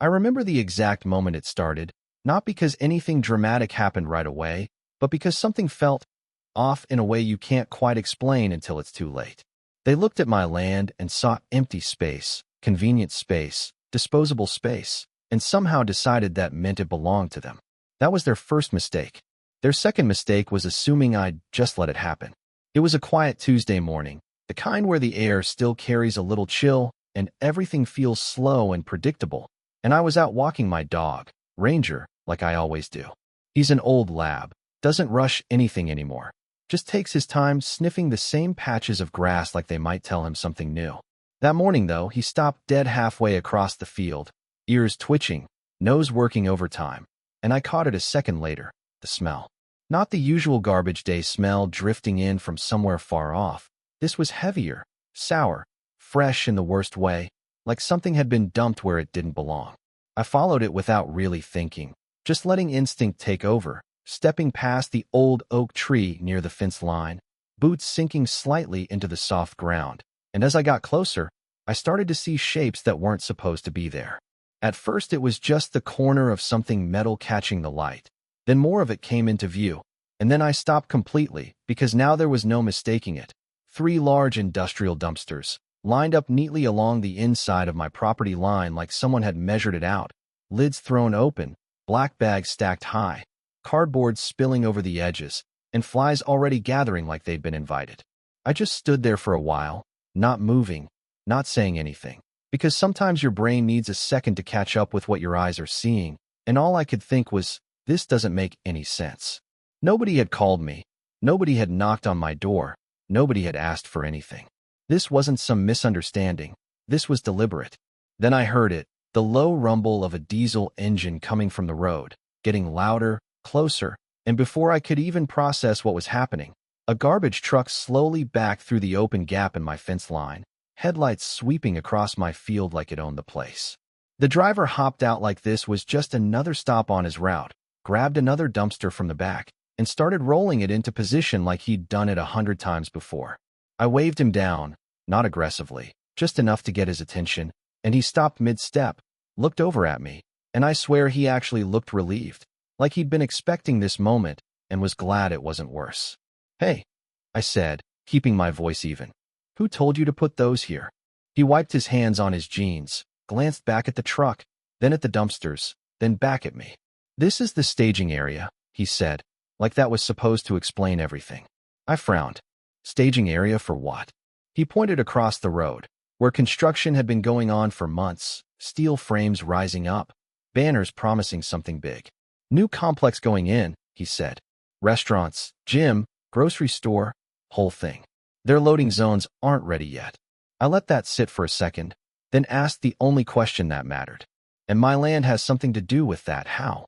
I remember the exact moment it started, not because anything dramatic happened right away, but because something felt off in a way you can't quite explain until it's too late. They looked at my land and saw empty space, convenient space, disposable space, and somehow decided that meant it belonged to them. That was their first mistake. Their second mistake was assuming I'd just let it happen. It was a quiet Tuesday morning, the kind where the air still carries a little chill and everything feels slow and predictable, and I was out walking my dog, Ranger, like I always do. He's an old lab, doesn't rush anything anymore, just takes his time sniffing the same patches of grass like they might tell him something new. That morning, though, he stopped dead halfway across the field, ears twitching, nose working overtime, and I caught it a second later, the smell. Not the usual garbage day smell drifting in from somewhere far off. This was heavier, sour, fresh in the worst way, like something had been dumped where it didn't belong. I followed it without really thinking, just letting instinct take over, stepping past the old oak tree near the fence line, boots sinking slightly into the soft ground, and as I got closer, I started to see shapes that weren't supposed to be there. At first it was just the corner of something metal catching the light. Then more of it came into view, and then I stopped completely because now there was no mistaking it. 3 large industrial dumpsters, lined up neatly along the inside of my property line like someone had measured it out, lids thrown open, black bags stacked high, cardboard spilling over the edges, and flies already gathering like they'd been invited. I just stood there for a while, not moving, not saying anything, because sometimes your brain needs a second to catch up with what your eyes are seeing, and all I could think was, this doesn't make any sense. Nobody had called me. Nobody had knocked on my door. Nobody had asked for anything. This wasn't some misunderstanding. This was deliberate. Then I heard it, the low rumble of a diesel engine coming from the road, getting louder, closer, and before I could even process what was happening, a garbage truck slowly backed through the open gap in my fence line, headlights sweeping across my field like it owned the place. The driver hopped out like this was just another stop on his route, grabbed another dumpster from the back, and started rolling it into position like he'd done it 100 times before. I waved him down, not aggressively, just enough to get his attention, and he stopped mid-step, looked over at me, and I swear he actually looked relieved, like he'd been expecting this moment and was glad it wasn't worse. "Hey," I said, keeping my voice even. "Who told you to put those here?" He wiped his hands on his jeans, glanced back at the truck, then at the dumpsters, then back at me. "This is the staging area," he said, like that was supposed to explain everything. I frowned. Staging area for what? He pointed across the road, where construction had been going on for months, steel frames rising up, banners promising something big. "New complex going in," he said. "Restaurants, gym, grocery store, whole thing. Their loading zones aren't ready yet." I let that sit for a second, then asked the only question that mattered. "And my land has something to do with that, how?"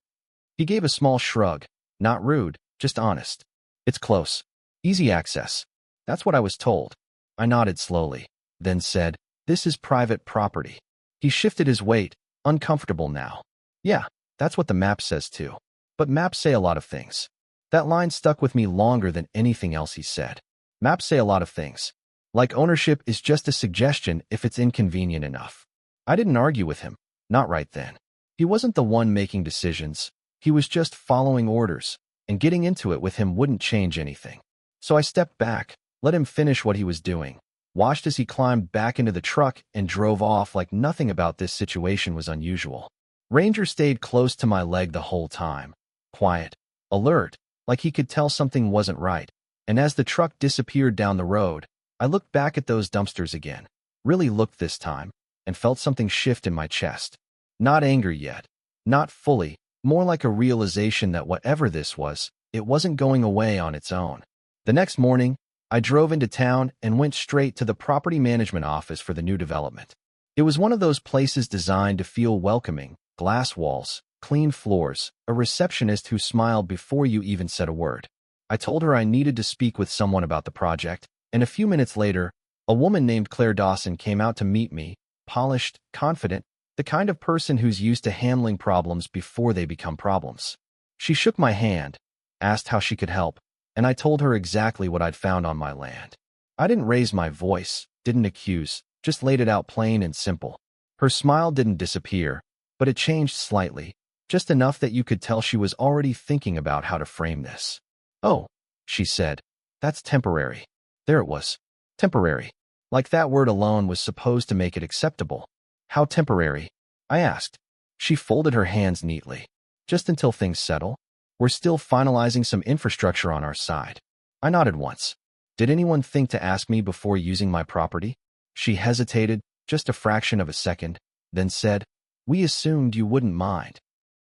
He gave a small shrug, not rude, just honest. "It's close. Easy access. That's what I was told." I nodded slowly, then said, "This is private property." He shifted his weight, uncomfortable now. "Yeah, that's what the map says too. But maps say a lot of things." That line stuck with me longer than anything else he said. Maps say a lot of things. Like ownership is just a suggestion if it's inconvenient enough. I didn't argue with him, not right then. He wasn't the one making decisions. He was just following orders, and getting into it with him wouldn't change anything. So I stepped back, let him finish what he was doing, watched as he climbed back into the truck and drove off like nothing about this situation was unusual. Ranger stayed close to my leg the whole time, quiet, alert, like he could tell something wasn't right, and as the truck disappeared down the road, I looked back at those dumpsters again, really looked this time, and felt something shift in my chest. Not anger yet, not fully, more like a realization that whatever this was, it wasn't going away on its own. The next morning, I drove into town and went straight to the property management office for the new development. It was one of those places designed to feel welcoming, glass walls, clean floors, a receptionist who smiled before you even said a word. I told her I needed to speak with someone about the project, and a few minutes later, a woman named Claire Dawson came out to meet me, polished, confident, the kind of person who's used to handling problems before they become problems. She shook my hand, asked how she could help, and I told her exactly what I'd found on my land. I didn't raise my voice, didn't accuse, just laid it out plain and simple. Her smile didn't disappear, but it changed slightly, just enough that you could tell she was already thinking about how to frame this. "Oh," she said, "that's temporary." There it was. Temporary. Like that word alone was supposed to make it acceptable. "How temporary?" I asked. She folded her hands neatly. "Just until things settle. We're still finalizing some infrastructure on our side." I nodded once. "Did anyone think to ask me before using my property?" She hesitated, just a fraction of a second, then said, "We assumed you wouldn't mind."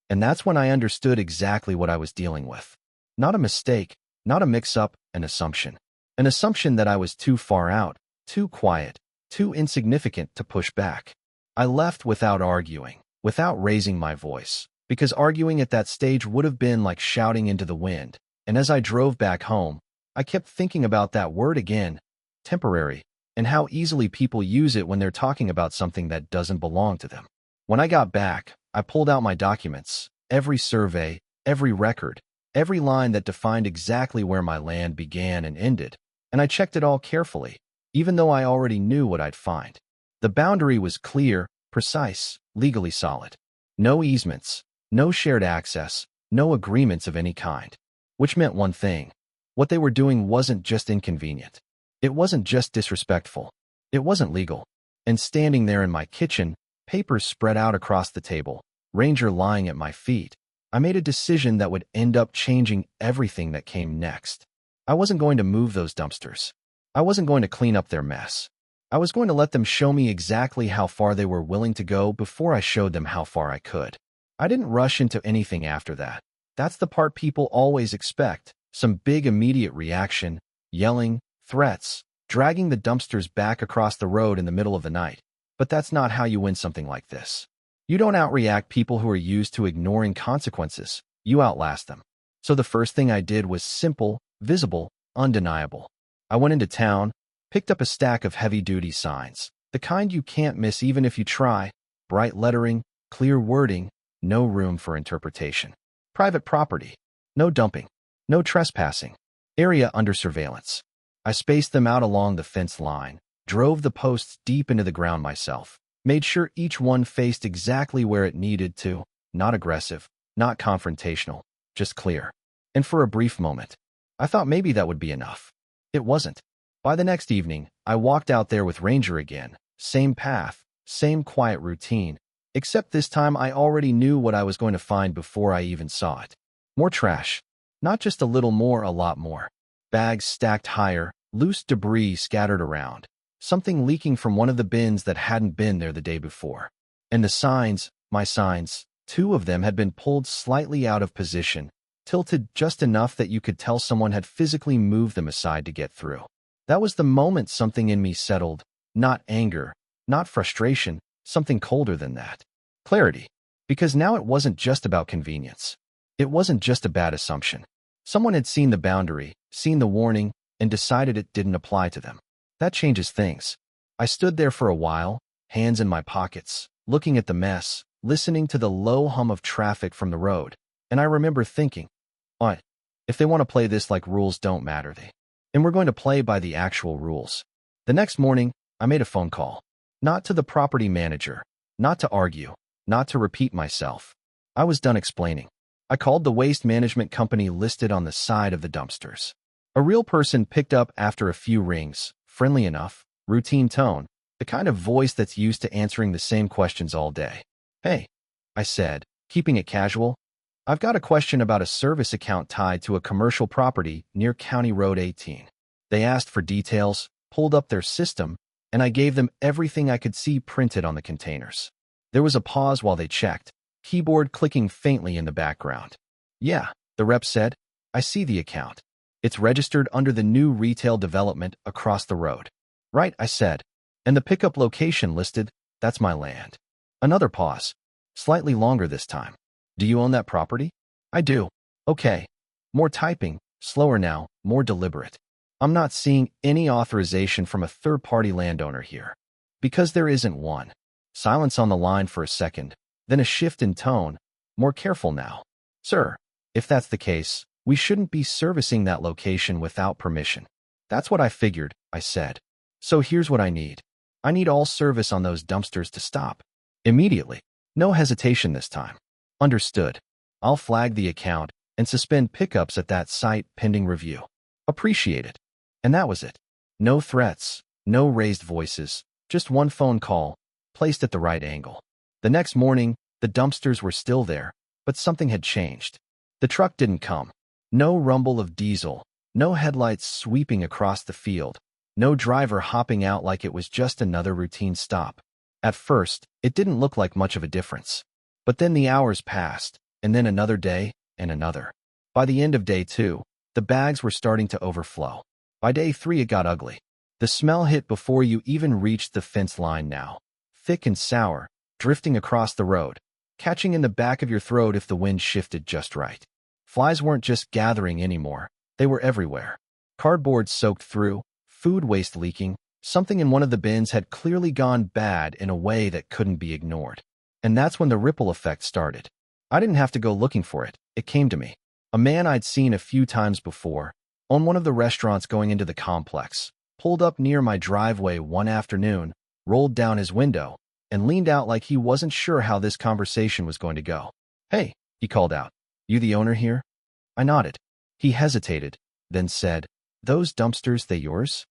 And that's when I understood exactly what I was dealing with. Not a mistake, not a mix-up, an assumption. An assumption that I was too far out, too quiet, too insignificant to push back. I left without arguing, without raising my voice, because arguing at that stage would have been like shouting into the wind. And as I drove back home, I kept thinking about that word again, temporary, and how easily people use it when they're talking about something that doesn't belong to them. When I got back, I pulled out my documents, every survey, every record, every line that defined exactly where my land began and ended, and I checked it all carefully, even though I already knew what I'd find. The boundary was clear, precise, legally solid. No easements, no shared access, no agreements of any kind. Which meant one thing. What they were doing wasn't just inconvenient. It wasn't just disrespectful. It wasn't legal. And standing there in my kitchen, papers spread out across the table, Ranger lying at my feet, I made a decision that would end up changing everything that came next. I wasn't going to move those dumpsters. I wasn't going to clean up their mess. I was going to let them show me exactly how far they were willing to go before I showed them how far I could. I didn't rush into anything after that. That's the part people always expect. Some big immediate reaction, yelling, threats, dragging the dumpsters back across the road in the middle of the night. But that's not how you win something like this. You don't outreact people who are used to ignoring consequences. You outlast them. So the first thing I did was simple, visible, undeniable. I went into town, picked up a stack of heavy-duty signs, the kind you can't miss even if you try, bright lettering, clear wording, no room for interpretation. Private property. No dumping. No trespassing. Area under surveillance. I spaced them out along the fence line, drove the posts deep into the ground myself, made sure each one faced exactly where it needed to, not aggressive, not confrontational, just clear. And for a brief moment, I thought maybe that would be enough. It wasn't. By the next evening, I walked out there with Ranger again, same path, same quiet routine, except this time I already knew what I was going to find before I even saw it. More trash. Not just a little more, a lot more. Bags stacked higher, loose debris scattered around. Something leaking from one of the bins that hadn't been there the day before. And the signs, my signs, 2 of them had been pulled slightly out of position, tilted just enough that you could tell someone had physically moved them aside to get through. That was the moment something in me settled, not anger, not frustration, something colder than that. Clarity. Because now it wasn't just about convenience. It wasn't just a bad assumption. Someone had seen the boundary, seen the warning, and decided it didn't apply to them. That changes things. I stood there for a while, hands in my pockets, looking at the mess, listening to the low hum of traffic from the road, and I remember thinking, what? If they want to play this like rules don't matter, and we're going to play by the actual rules. The next morning, I made a phone call. Not to the property manager, not to argue, not to repeat myself. I was done explaining. I called the waste management company listed on the side of the dumpsters. A real person picked up after a few rings, friendly enough, routine tone, the kind of voice that's used to answering the same questions all day. "Hey," I said, keeping it casual. "I've got a question about a service account tied to a commercial property near County Road 18. They asked for details, pulled up their system, and I gave them everything I could see printed on the containers." There was a pause while they checked, keyboard clicking faintly in the background. "Yeah," the rep said, "I see the account. It's registered under the new retail development across the road." "Right," I said. "And the pickup location listed, that's my land." Another pause. Slightly longer this time. "Do you own that property?" "I do." "Okay." More typing, slower now, more deliberate. "I'm not seeing any authorization from a third-party landowner here." "Because there isn't one." Silence on the line for a second, then a shift in tone. More careful now. "Sir, if that's the case, we shouldn't be servicing that location without permission." "That's what I figured," I said. "So here's what I need. I need all service on those dumpsters to stop. Immediately." No hesitation this time. Understood. I'll flag the account and suspend pickups at that site pending review. Appreciate it. And that was it. No threats, no raised voices, just one phone call, placed at the right angle. The next morning, the dumpsters were still there, but something had changed. The truck didn't come. No rumble of diesel, no headlights sweeping across the field, no driver hopping out like it was just another routine stop. At first, it didn't look like much of a difference. But then the hours passed, and then another day, and another. By the end of day 2, the bags were starting to overflow. By day 3, it got ugly. The smell hit before you even reached the fence line now. Thick and sour, drifting across the road, catching in the back of your throat if the wind shifted just right. Flies weren't just gathering anymore. They were everywhere. Cardboard soaked through, food waste leaking. Something in one of the bins had clearly gone bad in a way that couldn't be ignored. And that's when the ripple effect started. I didn't have to go looking for it. It came to me. A man I'd seen a few times before, on one of the restaurants going into the complex, pulled up near my driveway one afternoon, rolled down his window, and leaned out like he wasn't sure how this conversation was going to go. "Hey," he called out. "You the owner here?" I nodded. He hesitated, then said, "Those dumpsters, they yours?"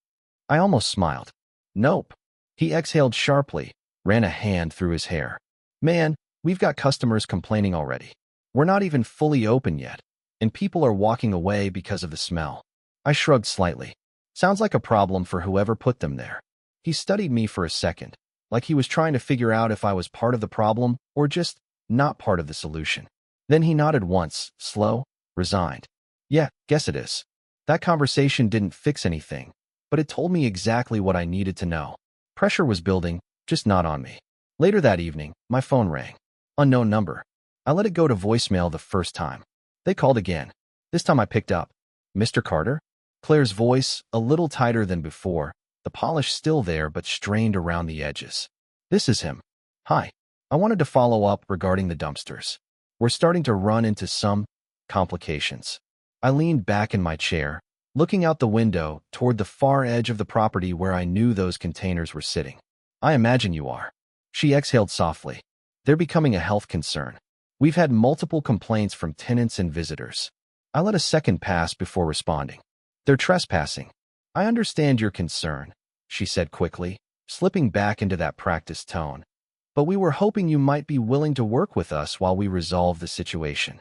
I almost smiled. "Nope." He exhaled sharply, ran a hand through his hair. "Man, we've got customers complaining already. We're not even fully open yet, and people are walking away because of the smell." I shrugged slightly. Sounds like a problem for whoever put them there. He studied me for a second, like he was trying to figure out if I was part of the problem or just not part of the solution. Then he nodded once, slow, resigned. "Yeah, guess it is." That conversation didn't fix anything, but it told me exactly what I needed to know. Pressure was building, just not on me. Later that evening, my phone rang. Unknown number. I let it go to voicemail the first time. They called again. This time I picked up. "Mr. Carter?" Claire's voice, a little tighter than before, the polish still there but strained around the edges. "This is him. Hi. I wanted to follow up regarding the dumpsters. We're starting to run into some complications." I leaned back in my chair, looking out the window toward the far edge of the property where I knew those containers were sitting. "I imagine you are." She exhaled softly. "They're becoming a health concern. We've had multiple complaints from tenants and visitors." I let a second pass before responding. "They're trespassing." "I understand your concern," she said quickly, slipping back into that practiced tone. "But we were hoping you might be willing to work with us while we resolve the situation."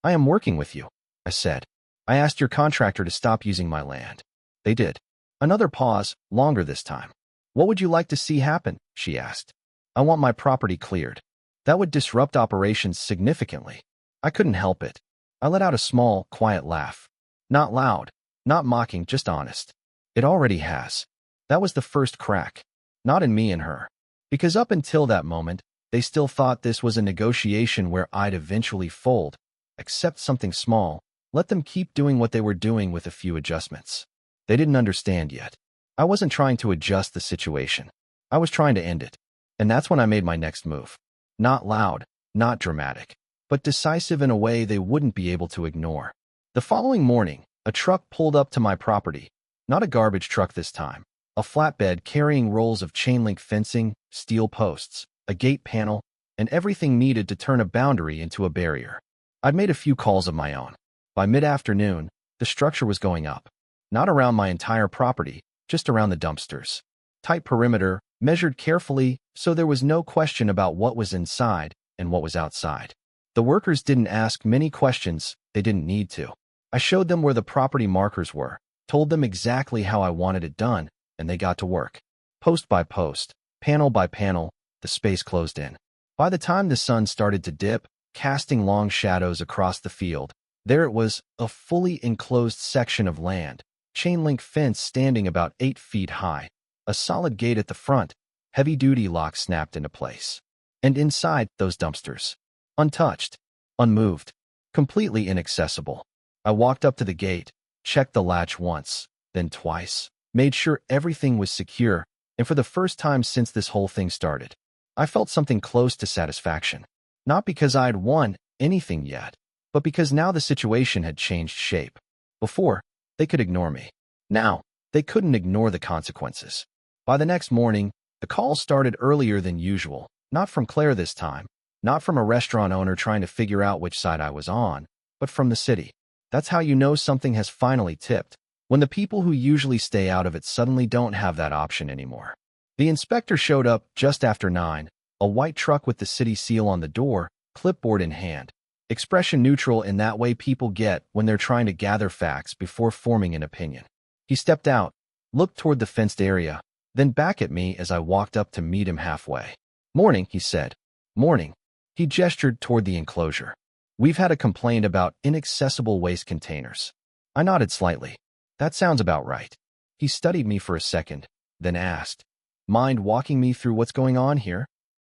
"I am working with you," I said. "I asked your contractor to stop using my land." "They did." Another pause, longer this time. "What would you like to see happen?" she asked. "I want my property cleared." "That would disrupt operations significantly." I couldn't help it. I let out a small, quiet laugh. Not loud, not mocking, just honest. "It already has." That was the first crack. Not in me and her. Because up until that moment, they still thought this was a negotiation where I'd eventually fold, accept something small, let them keep doing what they were doing with a few adjustments. They didn't understand yet. I wasn't trying to adjust the situation. I was trying to end it. And that's when I made my next move. Not loud, not dramatic, but decisive in a way they wouldn't be able to ignore. The following morning, a truck pulled up to my property. Not a garbage truck this time. A flatbed carrying rolls of chain-link fencing, steel posts, a gate panel, and everything needed to turn a boundary into a barrier. I'd made a few calls of my own. By mid-afternoon, the structure was going up. Not around my entire property, just around the dumpsters. Tight perimeter, measured carefully, so there was no question about what was inside and what was outside. The workers didn't ask many questions, they didn't need to. I showed them where the property markers were, told them exactly how I wanted it done, and they got to work. Post by post, panel by panel, the space closed in. By the time the sun started to dip, casting long shadows across the field, there it was, a fully enclosed section of land, chain-link fence standing about 8 feet high, a solid gate at the front, heavy-duty lock snapped into place. And inside, those dumpsters. Untouched, unmoved, completely inaccessible. I walked up to the gate, checked the latch once, then twice, made sure everything was secure, and for the first time since this whole thing started, I felt something close to satisfaction. Not because I'd won anything yet, but because now the situation had changed shape. Before, they could ignore me. Now, they couldn't ignore the consequences. By the next morning, the call started earlier than usual, not from Claire this time, Not from a restaurant owner trying to figure out which side I was on, but from the city. That's how you know something has finally tipped, when the people who usually stay out of it suddenly don't have that option anymore. The inspector showed up just after 9, a white truck with the city seal on the door, clipboard in hand. Expression neutral in that way people get when they're trying to gather facts before forming an opinion. He stepped out, looked toward the fenced area, then back at me as I walked up to meet him halfway. "Morning," he said. "Morning." He gestured toward the enclosure. "We've had a complaint about inaccessible waste containers." I nodded slightly. "That sounds about right." He studied me for a second, then asked, "Mind walking me through what's going on here?"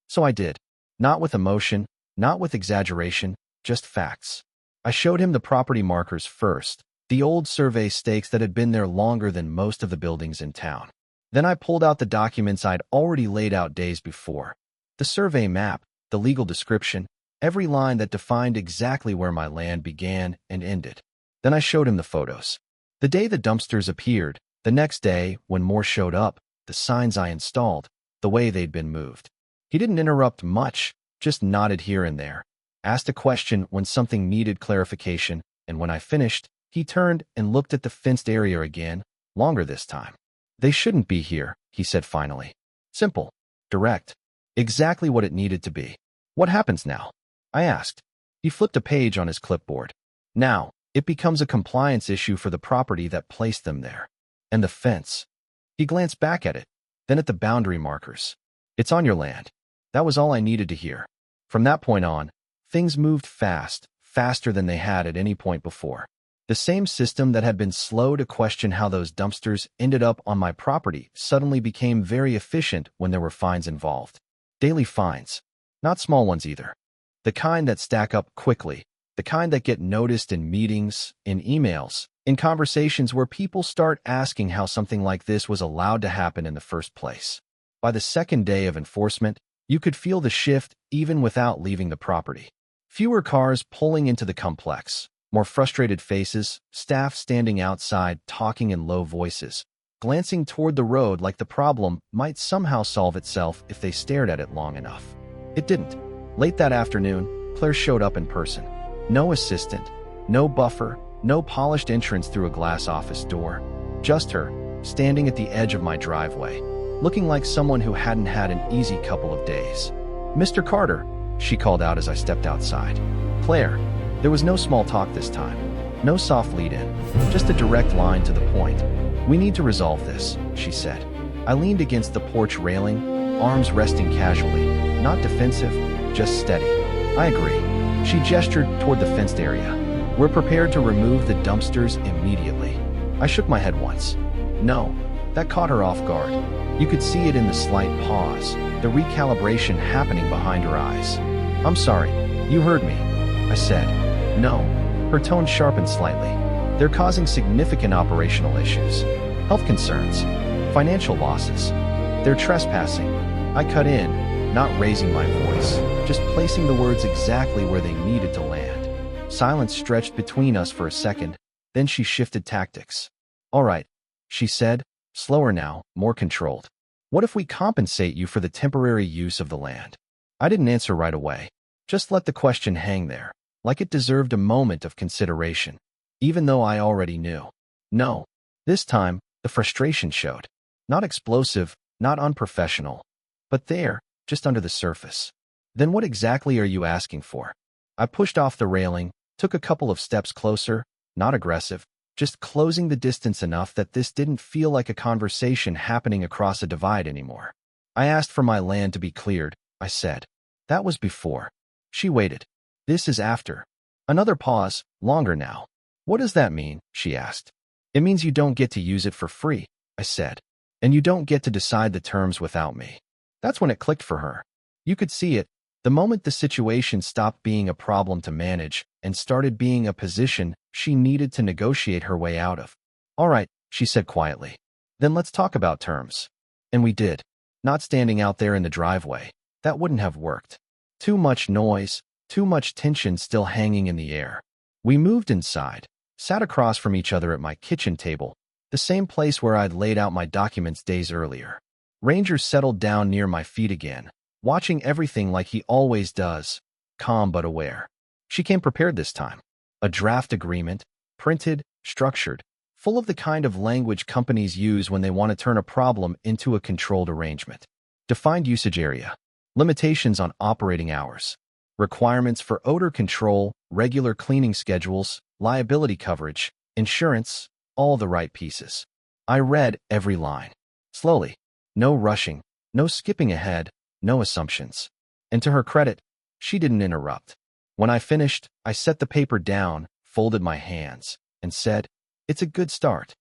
So I did. Not with emotion, not with exaggeration, just facts. I showed him the property markers first, the old survey stakes that had been there longer than most of the buildings in town. Then I pulled out the documents I'd already laid out days before. The survey map, the legal description, every line that defined exactly where my land began and ended. Then I showed him the photos. The day the dumpsters appeared, the next day, when more showed up, the signs I installed, the way they'd been moved. He didn't interrupt much, just nodded here and there, asked a question when something needed clarification, and when I finished, he turned and looked at the fenced area again, longer this time. "They shouldn't be here," he said finally. Simple. Direct. Exactly what it needed to be. "What happens now?" I asked. He flipped a page on his clipboard. "Now, it becomes a compliance issue for the property that placed them there. And the fence." He glanced back at it, then at the boundary markers. "It's on your land." That was all I needed to hear. From that point on, things moved fast, faster than they had at any point before. The same system that had been slow to question how those dumpsters ended up on my property suddenly became very efficient when there were fines involved. Daily fines. Not small ones either. The kind that stack up quickly, the kind that get noticed in meetings, in emails, in conversations where people start asking how something like this was allowed to happen in the first place. By the second day of enforcement, you could feel the shift even without leaving the property. Fewer cars pulling into the complex, more frustrated faces, staff standing outside talking in low voices, glancing toward the road like the problem might somehow solve itself if they stared at it long enough. It didn't. Late that afternoon, Claire showed up in person. No assistant, no buffer, no polished entrance through a glass office door. Just her, standing at the edge of my driveway, looking like someone who hadn't had an easy couple of days. "Mr. Carter," she called out as I stepped outside. "Claire." There was no small talk this time. No soft lead-in. Just a direct line to the point. "We need to resolve this," she said. I leaned against the porch railing, arms resting casually. Not defensive, just steady. "I agree." She gestured toward the fenced area. "We're prepared to remove the dumpsters immediately." I shook my head once. "No." That caught her off guard. You could see it in the slight pause, the recalibration happening behind her eyes. "I'm sorry. You heard me," I said. "No." Her tone sharpened slightly. "They're causing significant operational issues. Health concerns. Financial losses. They're trespassing." I cut in, not raising my voice, just placing the words exactly where they needed to land. Silence stretched between us for a second, then she shifted tactics. "All right," she said, slower now, more controlled. "What if we compensate you for the temporary use of the land?" I didn't answer right away. Just let the question hang there, like it deserved a moment of consideration, even though I already knew. No. This time, the frustration showed. Not explosive, not unprofessional, but there, just under the surface. "Then what exactly are you asking for?" I pushed off the railing, took a couple of steps closer, not aggressive, just closing the distance enough that this didn't feel like a conversation happening across a divide anymore. "I asked for my land to be cleared," I said. "That was before." She waited. "This is after." Another pause, longer now. "What does that mean?" she asked. "It means you don't get to use it for free," I said. "And you don't get to decide the terms without me." That's when it clicked for her. You could see it, the moment the situation stopped being a problem to manage and started being a position she needed to negotiate her way out of. "All right," she said quietly. "Then let's talk about terms." And we did. Not standing out there in the driveway. That wouldn't have worked. Too much noise, too much tension still hanging in the air. We moved inside, sat across from each other at my kitchen table, the same place where I'd laid out my documents days earlier. Rangers settled down near my feet again, watching everything like he always does, calm but aware. She came prepared this time. A draft agreement, printed, structured, full of the kind of language companies use when they want to turn a problem into a controlled arrangement. Defined usage area, limitations on operating hours, requirements for odor control, regular cleaning schedules, liability coverage, insurance, all the right pieces. I read every line. Slowly. No rushing, no skipping ahead, no assumptions. And to her credit, she didn't interrupt. When I finished, I set the paper down, folded my hands, and said, "It's a good start."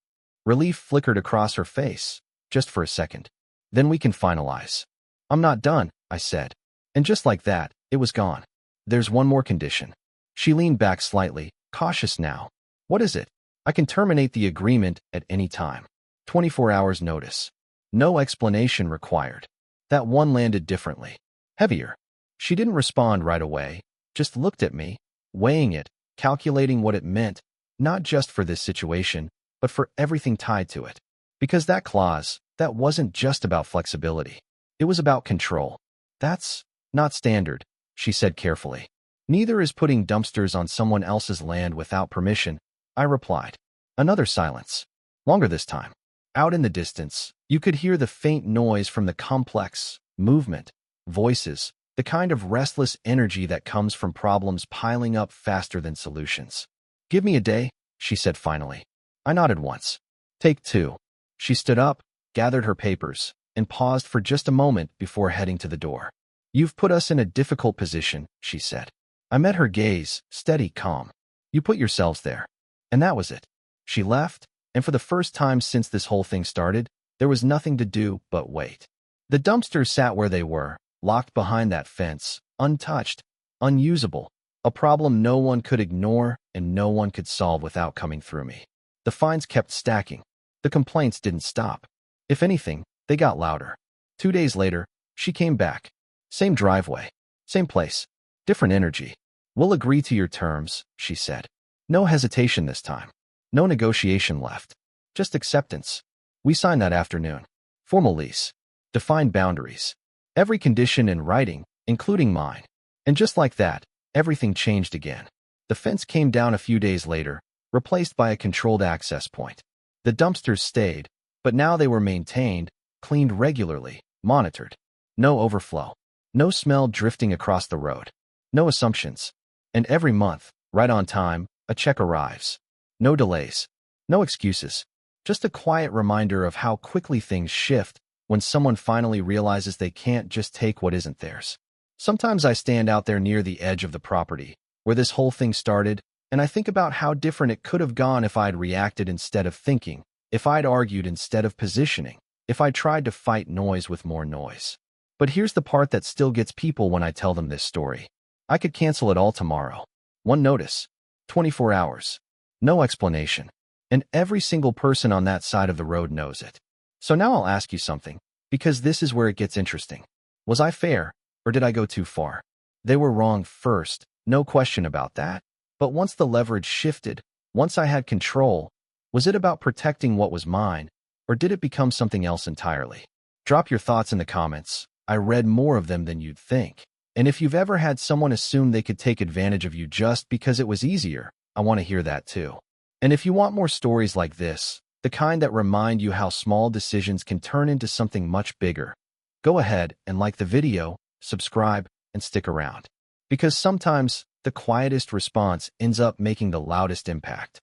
Relief flickered across her face, just for a second. "Then we can finalize." "I'm not done," I said. And just like that, it was gone. "There's one more condition." She leaned back slightly, cautious now. "What is it?" "I can terminate the agreement at any time. 24 hours notice. No explanation required." That one landed differently. Heavier. She didn't respond right away, just looked at me, weighing it, calculating what it meant, not just for this situation, but for everything tied to it. Because that clause, that wasn't just about flexibility. It was about control. "That's not standard," she said carefully. "Neither is putting dumpsters on someone else's land without permission," I replied. Another silence. Longer this time. Out in the distance, you could hear the faint noise from the complex movement, voices, the kind of restless energy that comes from problems piling up faster than solutions. "Give me a day," she said finally. I nodded once. "Take two." She stood up, gathered her papers, and paused for just a moment before heading to the door. "You've put us in a difficult position," she said. I met her gaze, steady, calm. "You put yourselves there." And that was it. She left, and for the first time since this whole thing started, there was nothing to do but wait. The dumpsters sat where they were, locked behind that fence, untouched, unusable, a problem no one could ignore and no one could solve without coming through me. The fines kept stacking. The complaints didn't stop. If anything, they got louder. 2 days later, she came back. Same driveway, same place, different energy. "We'll agree to your terms," she said. No hesitation this time. No negotiation left. Just acceptance. We signed that afternoon. Formal lease. Defined boundaries. Every condition in writing, including mine. And just like that, everything changed again. The fence came down a few days later, replaced by a controlled access point. The dumpsters stayed, but now they were maintained, cleaned regularly, monitored. No overflow. No smell drifting across the road. No assumptions. And every month, right on time, a check arrives. No delays. No excuses. Just a quiet reminder of how quickly things shift when someone finally realizes they can't just take what isn't theirs. Sometimes I stand out there near the edge of the property, where this whole thing started, and I think about how different it could have gone if I'd reacted instead of thinking, if I'd argued instead of positioning, if I tried to fight noise with more noise. But here's the part that still gets people when I tell them this story. I could cancel it all tomorrow. One notice. 24 hours. No explanation. And every single person on that side of the road knows it. So now I'll ask you something, because this is where it gets interesting. Was I fair, or did I go too far? They were wrong first, no question about that. But once the leverage shifted, once I had control, was it about protecting what was mine, or did it become something else entirely? Drop your thoughts in the comments. I read more of them than you'd think. And if you've ever had someone assume they could take advantage of you just because it was easier, I want to hear that too. And if you want more stories like this, the kind that remind you how small decisions can turn into something much bigger, go ahead and like the video, subscribe, and stick around. Because sometimes the quietest response ends up making the loudest impact.